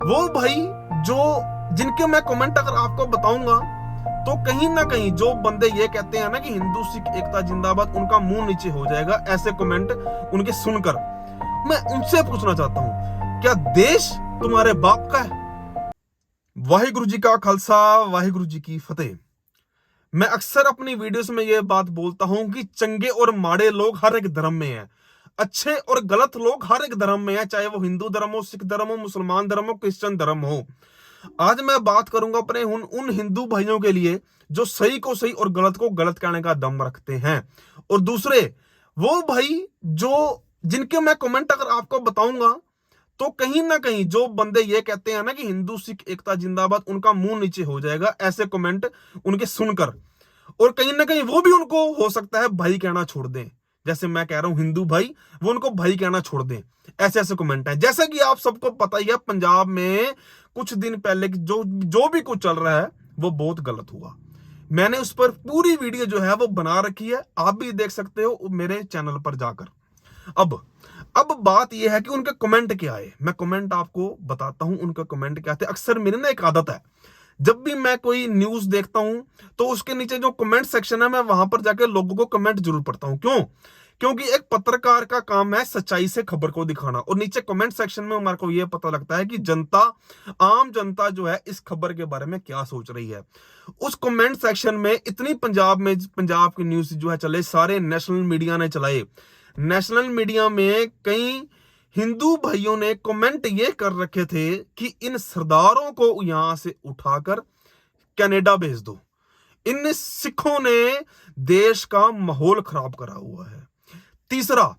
वो भाई जो जिनके मैं कमेंट अगर आपको बताऊंगा तो कहीं ना कहीं जो बंदे ये कहते हैं ना कि हिंदू सिख एकता जिंदाबाद, उनका मुंह नीचे हो जाएगा ऐसे कमेंट उनके सुनकर। मैं उनसे पूछना चाहता हूं, क्या देश तुम्हारे बाप का है? वाहिगुरु जी का खालसा, वाहिगुरु जी की फतेह। मैं अक्सर अपनी वीडियोस में यह बात बोलता हूं कि चंगे और माड़े लोग हर एक धर्म में हैं, अच्छे और गलत लोग हर एक धर्म में हैं, चाहे वो हिंदू धर्म हो, सिख धर्म हो, मुसलमान धर्म हो, क्रिश्चियन धर्म हो। आज मैं बात करूंगा अपने उन हिंदू भाइयों के लिए जो सही को सही और गलत को गलत कहने का दम रखते हैं, और दूसरे वो भाई जो जिनके मैं कमेंट अगर आपको बताऊंगा तो कहीं ना कहीं जो बंदे ये कहते हैं ना कि हिंदू सिख एकता जिंदाबाद, उनका मुंह नीचे हो जाएगा ऐसे कमेंट उनके सुनकर। और कहीं ना कहीं वो भी उनको हो सकता है भाई कहना छोड़ दें, जैसे मैं कह रहा हूं हिंदू भाई, वो उनको भाई कहना छोड़ दें। ऐसे ऐसे कमेंट है। जैसा कि आप सबको पता ही है, पंजाब में कुछ दिन पहले जो जो भी कुछ चल रहा है वो बहुत गलत हुआ। मैंने उस पर पूरी वीडियो जो है वो बना रखी है, आप भी देख सकते हो मेरे चैनल पर जाकर। अब अब बात यह है कि उनके कमेंट क्या आए। मैं कमेंट आपको बताता हूं उनके कमेंट क्या थे। अक्सर मेरी ना एक आदत है, जब भी मैं कोई न्यूज देखता हूं तो उसके नीचे जो कमेंट सेक्शन है मैं वहां पर जाकर लोगों को कमेंट जरूर पढ़ता हूं। क्यों? क्योंकि एक पत्रकार का काम है सच्चाई से खबर को दिखाना, और नीचे कमेंट सेक्शन में हमारे को यह पता लगता है कि जनता, आम जनता जो है इस खबर के बारे में क्या सोच रही है। उस कमेंट सेक्शन में इतनी पंजाब की न्यूज जो है चले, सारे नेशनल मीडिया ने चलाए। नेशनल मीडिया में कई हिंदू भाइयों ने कमेंट ये कर रखे थे कि इन सरदारों को यहां से उठाकर कनाडा भेज दो। इन सिखों ने देश का माहौल खराब करा हुआ है। तीसरा,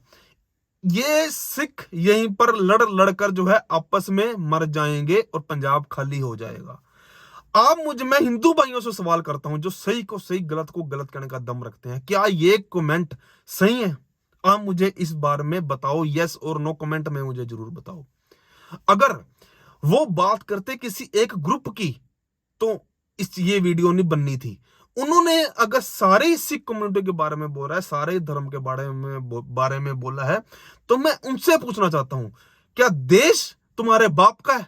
ये सिख यहीं पर लड़ लड़कर जो है आपस में मर जाएंगे और पंजाब खाली हो जाएगा। मैं हिंदू भाइयों से सवाल करता हूं जो सही को सही गलत को गलत कहने का दम रखते हैं, क्या ये कमेंट सही है? आप मुझे इस बारे में बताओ, यस और नो कमेंट में मुझे जरूर बताओ। अगर वो बात करते किसी एक ग्रुप की तो ये वीडियो नहीं बननी थी। उन्होंने अगर सारे सिख कम्युनिटी के बारे में बोला है, सारे धर्म के बारे में बोला है, तो मैं उनसे पूछना चाहता हूं, क्या देश तुम्हारे बाप का है?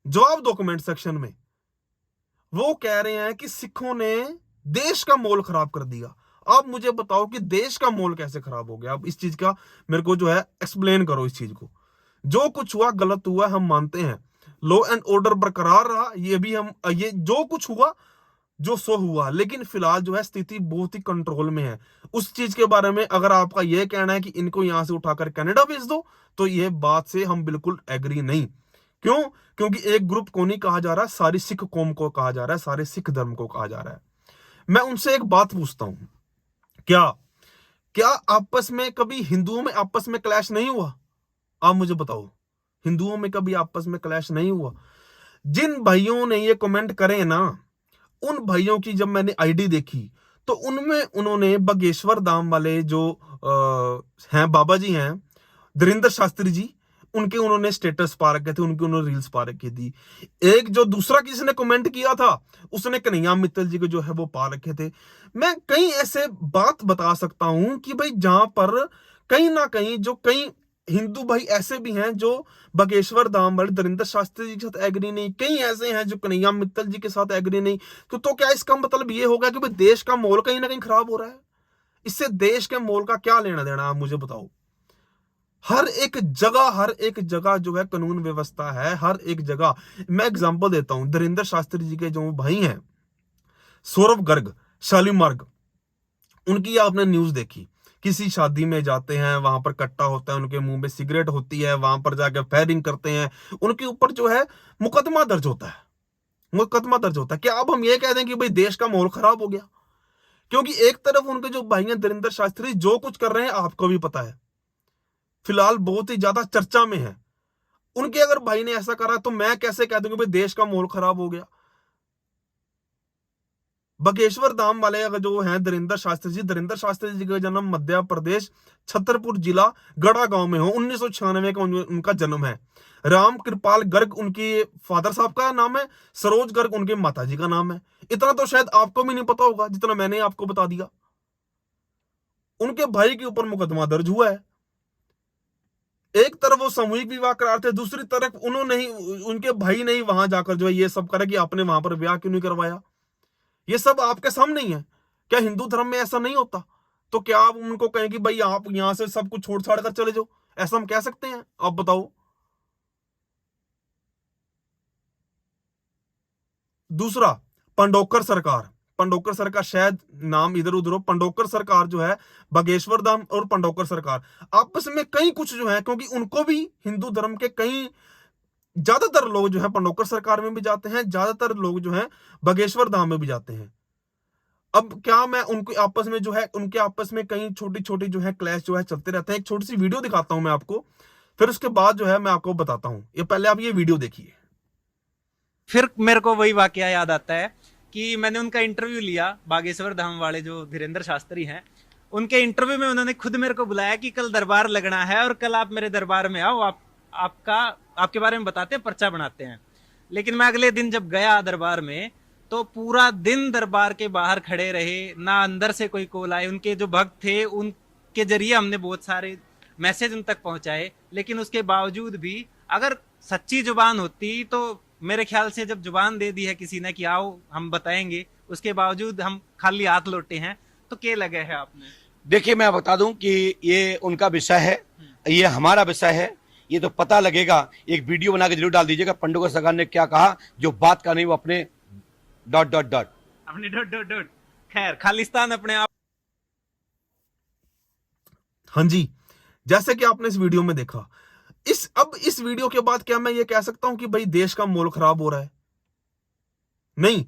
जवाब दो कमेंट सेक्शन में। वो कह रहे हैं कि सिखों ने देश का माहौल खराब कर दिया। आप मुझे बताओ कि देश का माहौल कैसे खराब हो गया? अब इस चीज का मेरे को जो है एक्सप्लेन करो इस चीज को। जो कुछ हुआ गलत हुआ, हम मानते हैं। लॉ एंड ऑर्डर बरकरार रहा, ये भी हम, ये जो कुछ हुआ जो सो हुआ, लेकिन फिलहाल जो है स्थिति बहुत ही कंट्रोल में है। उस चीज के बारे में अगर आपका यह कहना है कि इनको यहां से उठाकर कनाडा भेज दो, तो यह बात से हम बिल्कुल एग्री नहीं। क्यों? क्योंकि एक ग्रुप को नहीं कहा जा रहा, सारी सिख कौम को कहा जा रहा है, सारे सिख धर्म को कहा जा रहा है। मैं उनसे एक बात पूछता हूं, क्या क्या आपस में कभी हिंदुओं में आपस में क्लैश नहीं हुआ? आप मुझे बताओ, हिंदुओं में कभी आपस में क्लैश नहीं हुआ? जिन भाइयों ने ये कमेंट करे ना, उन भाइयों की जब मैंने आईडी देखी तो उनमें उन्होंने बागेश्वर धाम वाले जो हैं बाबा जी हैं, धीरेन्द्र शास्त्री जी, उनके उन्होंने स्टेटस पा रखे थे, उनकी उन्होंने रील्स पा रखी थी। एक जो दूसरा किसी ने कमेंट किया था, उसने कन्हैया मित्तल जी को जो है वो पा रखे थे। मैं कई ऐसे बात बता सकता हूं कि भाई जहां पर कहीं ना कहीं जो कई हिंदू भाई ऐसे भी हैं जो बागेश्वर धाम वाले धीरेन्द्र शास्त्री जी के साथ एग्री नहीं, कई ऐसे हैं जो कन्हैया मित्तल जी के साथ एग्री नहीं। तो क्या इसका मतलब ये होगा कि भाई देश का माहौल कहीं ना कहीं खराब हो रहा है? इससे देश के माहौल का क्या लेना देना, आप मुझे बताओ। हर एक जगह जो है कानून व्यवस्था है, हर एक जगह। मैं एग्जांपल देता हूं, धीरेन्द्र शास्त्री जी के जो भाई हैं सौरभ गर्ग, शालीमार, उनकी आपने न्यूज देखी, किसी शादी में जाते हैं, वहां पर कट्टा होता है, उनके मुंह में सिगरेट होती है, वहां पर जाकर फायरिंग करते हैं, उनके ऊपर जो है मुकदमा दर्ज होता है। मुकदमा दर्ज होता है। क्या अब हम ये कह दें कि भाई देश का माहौल खराब हो गया? क्योंकि एक तरफ उनके जो भाई हैं धीरेन्द्र शास्त्री जो कुछ कर रहे हैं आपको भी पता है, फिलहाल बहुत ही ज्यादा चर्चा में है। उनके अगर भाई ने ऐसा करा तो मैं कैसे कह दूंगा भाई देश का माहौल खराब हो गया? बागेश्वर धाम वाले अगर जो हैं धीरेन्द्र शास्त्री जी का जन्म मध्य प्रदेश छतरपुर जिला गढ़ा गांव में हो, 1996 का उनका जन्म है। राम कृपाल गर्ग उनके फादर साहब का नाम है, सरोज गर्ग उनके माता जी का नाम है। इतना तो शायद आपको भी नहीं पता होगा जितना मैंने आपको बता दिया। उनके भाई के ऊपर मुकदमा दर्ज हुआ है। एक तरफ वो सामूहिक विवाह करा रहे थे, दूसरी तरफ उन्होंने ही, उनके भाई ने ही वहां जाकर जो है ये सब करा कि आपने वहां पर ब्याह क्यों नहीं करवाया। ये सब आपके सामने ही है। क्या हिंदू धर्म में ऐसा नहीं होता? तो क्या आप उनको कहें कि भाई आप यहां से सब कुछ छोड़ छाड़ कर चले जाओ? ऐसा हम कह सकते हैं? आप बताओ। दूसरा, पंडोकर सरकार। पंडोकर सरकार, शायद नाम इधर उधर हो, पंडोकर सरकार जो है, बागेश्वर धाम और पंडोकर सरकार आपस में कई कुछ जो है, क्योंकि उनको भी हिंदू धर्म के कई, ज्यादातर लोग जो है पंडोकर सरकार में भी जाते हैं, ज्यादातर लोग जो है बागेश्वर धाम में भी जाते हैं। अब क्या मैं उनके आपस में जो है, उनके आपस में कई छोटी छोटी जो है क्लैश जो है चलते रहते हैं। एक छोटी सी वीडियो दिखाता हूं मैं आपको, फिर उसके बाद जो है मैं आपको बताता हूं। ये पहले आप ये वीडियो देखिए। फिर मेरे को वही वाकया याद आता है कि मैंने उनका इंटरव्यू लिया, बागेश्वर धाम वाले जो धीरेन्द्र शास्त्री हैं, उनके इंटरव्यू में उन्होंने खुद मेरे को बुलाया कि कल दरबार लगना है और कल आप मेरे दरबार में आओ, आपके बारे में बताते हैं, पर्चा बनाते हैं। लेकिन मैं अगले दिन जब गया दरबार में तो पूरा दिन दरबार के बाहर खड़े रहे, ना अंदर से कोई कॉल आए। उनके जो भक्त थे उनके जरिए हमने बहुत सारे मैसेज उन तक पहुंचाए, लेकिन उसके बावजूद भी अगर सच्ची जुबान होती तो मेरे ख्याल से जब जुबान दे दी है किसी ने कि आओ हम बताएंगे, उसके बावजूद हम खाली हाथ लौटे हैं, तो क्या लगे है आपने? देखिए, मैं बता दूं कि ये उनका विषय है, ये हमारा विषय है। ये तो पता लगेगा, एक वीडियो बना के जरूर डाल दीजिएगा पंडोकर सरकार ने क्या कहा, जो बात का नहीं वो अपने डॉट डॉट डॉट अपने डॉट डॉट डॉट, खैर खालिस्तान अपने आप। हाँ जी, जैसे कि आपने इस वीडियो में देखा, अब इस वीडियो के बाद क्या मैं ये कह सकता हूं कि भाई देश का माहौल खराब हो रहा है? नहीं।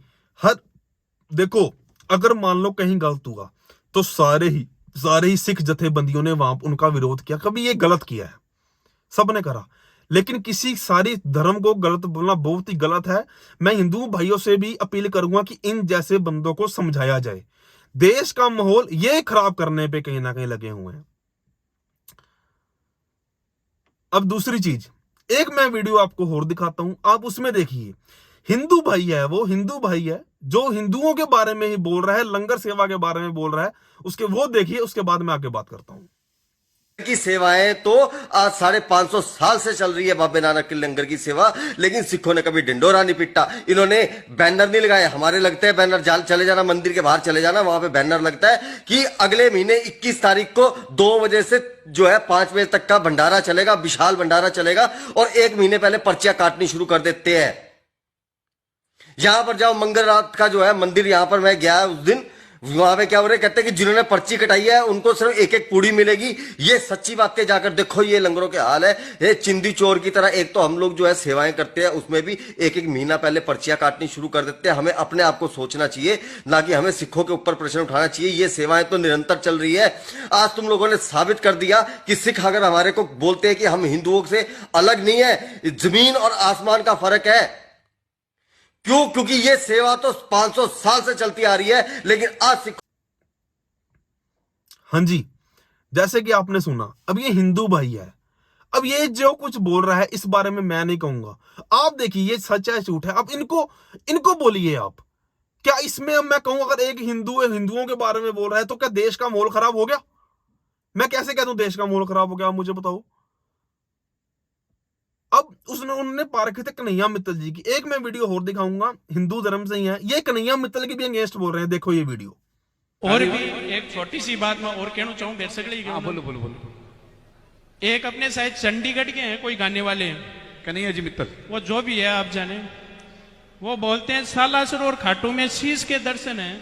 देखो, अगर मान लो कहीं गलत हुआ तो सारे ही सिख जथेबंदियों ने वहां उनका विरोध किया, कभी ये गलत किया है, सबने करा। लेकिन किसी सारी धर्म को गलत बोलना बहुत ही गलत है। मैं हिंदू भाइयों से भी अपील करूंगा कि इन जैसे बंदों को समझाया जाए। देश का माहौल ये खराब करने पे कहीं ना कहीं लगे हुए हैं। अब दूसरी चीज, एक मैं वीडियो आपको और दिखाता हूं, आप उसमें देखिए। हिंदू भाई है, वो हिंदू भाई है जो हिंदुओं के बारे में ही बोल रहा है, लंगर सेवा के बारे में बोल रहा है, उसके वो देखिए, उसके बाद मैं आगे बात करता हूं। की सेवाएं तो आज 550 साल से चल रही है, बाबे नानक के लंगर की सेवा, लेकिन सिखों ने कभी ढिंडोरा नहीं पिटा। इन्होंने बैनर नहीं लगाए, हमारे लगते हैं बैनर, चले जाना मंदिर के बाहर चले जाना, वहां पे बैनर लगता है कि अगले महीने 21 तारीख को 2 बजे से जो है 5 बजे तक का भंडारा चलेगा, विशाल भंडारा चलेगा, और 1 महीने पहले पर्चियां काटनी शुरू कर देते हैं। यहां पर जाओ, मंगल रात का जो है मंदिर, यहां पर मैं गया उस दिन, वहां पे क्या हो रहे, कहते हैं कि जिन्होंने पर्ची कटाई है उनको सिर्फ एक एक पूड़ी मिलेगी। ये सच्ची बातें जाकर देखो, ये लंगरों के हाल है। ये चिंदी चोर की तरह, एक तो हम लोग जो है सेवाएं करते हैं, उसमें भी एक एक महीना पहले पर्चियां काटनी शुरू कर देते हैं। हमें अपने आप को सोचना चाहिए, ना कि हमें सिखों के ऊपर प्रश्न उठाना चाहिए। ये सेवाएं तो निरंतर चल रही है। आज तुम लोगों ने साबित कर दिया कि सिख अगर हमारे को बोलते हैं कि हम हिंदुओं से अलग नहीं है, जमीन और आसमान का फर्क है। क्यों? क्योंकि ये सेवा तो 500 साल से चलती आ रही है, लेकिन आज हाँ जी, जैसे कि आपने सुना, अब ये हिंदू भाई है, अब ये जो कुछ बोल रहा है इस बारे में मैं नहीं कहूंगा। आप देखिए ये सच है झूठ है, अब इनको बोलिए आप। क्या इसमें अब मैं कहूं, अगर एक हिंदू है हिंदुओं के बारे में बोल रहा है, तो क्या देश का माहौल खराब हो गया? मैं कैसे कह दूं देश का माहौल खराब हो गया, आप मुझे बताओ। अब उन्होंने पारखे थे कन्हैया मित्तल जी की, एक मैं वीडियो और दिखाऊंगा, हिंदू धर्म से ही है, ये कन्हैया मित्तल की भी अगेंस्ट बोल रहे हैं। देखो ये वीडियो। और भी एक छोटी सी बात मैं और कहना चाहूँ, बैठ सकते हैं? बोलो बोलो बोलो। एक अपने शायद चंडीगढ़ के हैं कोई गाने वाले, कन्हैया जी मित्तल, वो जो भी है आप जाने, वो बोलते हैं सालासर और खाटू में शीश के दर्शन है,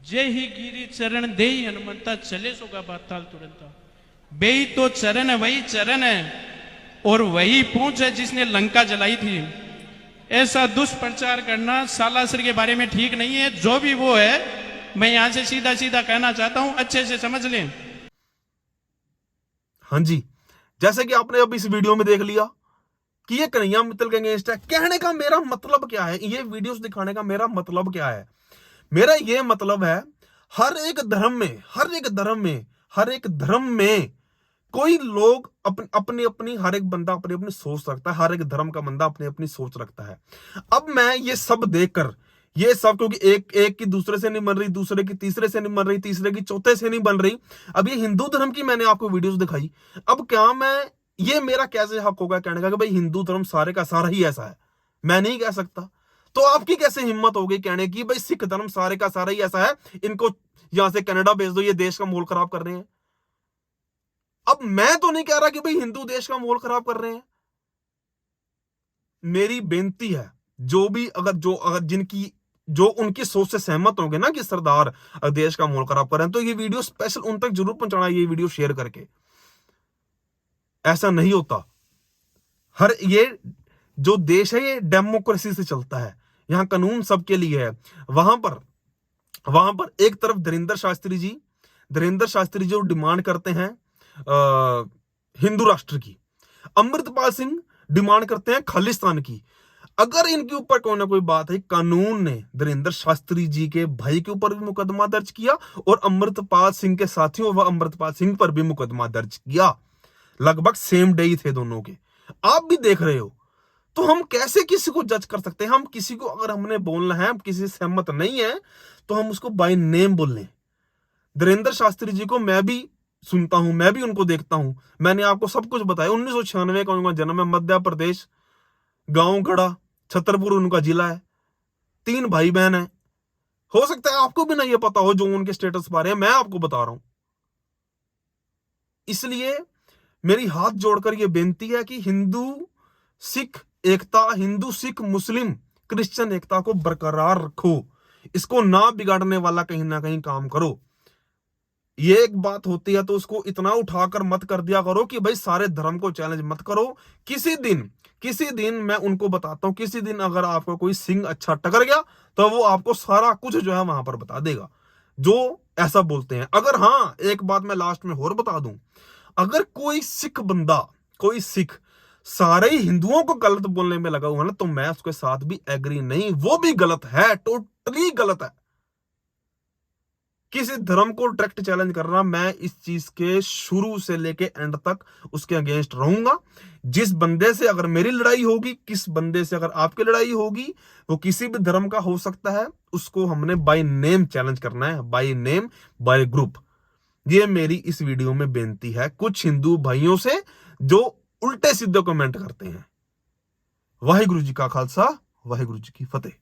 जय ही गिरी चरण दे ही हनुमंता, चले सोगा बाताल तुरंता। बेई तो चरण है, वही चरण है और वही पूंछ है जिसने लंका जलाई थी। ऐसा दुष्प्रचार करना सालासर के बारे में ठीक नहीं है। जो भी वो है, मैं यहां से सीधा सीधा कहना चाहता हूं, अच्छे से समझ लें। हाँ जी, जैसे कि आपने अब इस वीडियो में देख लिया कि ये कन्हैया मित्तल के अगेंस्ट है। कहने का मेरा मतलब क्या है, ये वीडियोस दिखाने का मेरा मतलब क्या है? मेरा ये मतलब है, हर एक धर्म में कोई लोग अपनी अपनी, हर एक बंदा अपनी अपनी सोच रखता है, हर एक धर्म का बंदा अपनी अपनी सोच रखता है। अब मैं ये सब देखकर ये सब क्योंकि एक की दूसरे से नहीं बन रही, दूसरे की तीसरे से नहीं बन रही, तीसरे की चौथे से नहीं बन रही। अब ये हिंदू धर्म की मैंने आपको वीडियोस दिखाई, अब क्या मैं, ये मेरा कैसे हक होगा कहने का कि भाई हिंदू धर्म सारे का सारा ही ऐसा है? मैं नहीं कह सकता। तो आपकी कैसे हिम्मत होगी कहने की भाई सिख धर्म सारे का सारा ही ऐसा है, इनको यहां से कनाडा भेज दो, ये देश का माहौल खराब कर रहे हैं। अब मैं तो नहीं कह रहा कि भाई हिंदू देश का माहौल खराब कर रहे हैं। मेरी बेनती है, अगर जिनकी जो उनकी सोच से सहमत होंगे ना कि सरदार देश का माहौल खराब कर रहे हैं, तो ये वीडियो स्पेशल उन तक जरूर पहुंचाना, ये वीडियो शेयर करके। ऐसा नहीं होता। ये जो देश है ये डेमोक्रेसी से चलता है, यहां कानून सबके लिए है। वहां पर एक तरफ धीरेंद्र शास्त्री जी डिमांड करते हैं हिंदू राष्ट्र की, अमृतपाल सिंह डिमांड करते हैं खालिस्तान की। अगर इनके ऊपर कोई ना कोई बात है, कानून ने धीरेंद्र शास्त्री जी के भाई के ऊपर भी मुकदमा दर्ज किया और अमृतपाल सिंह के साथियों व अमृतपाल सिंह पर भी मुकदमा दर्ज किया। लगभग सेम डे ही थे दोनों के, आप भी देख रहे हो। तो हम कैसे किसी को जज कर सकते हैं? हम किसी को, अगर हमने बोलना है, हम किसी से सहमत नहीं है, तो हम उसको बाय नेम बोल लें। धीरेंद्र शास्त्री जी को मैं भी सुनता हूं, मैं भी उनको देखता हूं, मैंने आपको सब कुछ बताया। 1996 का उनका जन्म है, मध्य प्रदेश, गांव गढ़ा, छतरपुर उनका जिला है, 3 भाई बहन है। हो सकता है आपको भी ना ये पता हो जो उनके स्टेटस बारे में मैं आपको बता रहा हूं। इसलिए मेरी हाथ जोड़कर यह बेनती है कि हिंदू सिख एकता, हिंदू सिख मुस्लिम क्रिश्चियन एकता को बरकरार रखो, इसको ना बिगाड़ने वाला कहीं ना कहीं काम करो। ये एक बात होती है तो उसको इतना उठाकर मत कर दिया करो कि भाई सारे धर्म को चैलेंज मत करो। किसी दिन मैं उनको बताता हूं, किसी दिन अगर आपको कोई सिंह अच्छा टकर गया तो वो आपको सारा कुछ जो है वहां पर बता देगा, जो ऐसा बोलते हैं। अगर हाँ, एक बात मैं लास्ट में और बता दूं, अगर कोई सिख सारे ही हिंदुओं को गलत बोलने में लगा हुआ ना, तो मैं उसके साथ भी एग्री नहीं, वो भी गलत है, टोटली गलत है। किसी धर्म को डायरेक्ट चैलेंज करना, मैं इस चीज के शुरू से लेके एंड तक उसके अगेंस्ट रहूंगा। जिस बंदे से अगर मेरी लड़ाई होगी, किस बंदे से अगर आपकी लड़ाई होगी, वो किसी भी धर्म का हो सकता है, उसको हमने बाय नेम चैलेंज करना है, बाय नेम, बाय ग्रुप। ये मेरी इस वीडियो में बेनती है कुछ हिंदू भाइयों से जो उल्टे सीधे कमेंट करते हैं। वाहिगुरु जी का खालसा, वाहिगुरु जी की फतेह।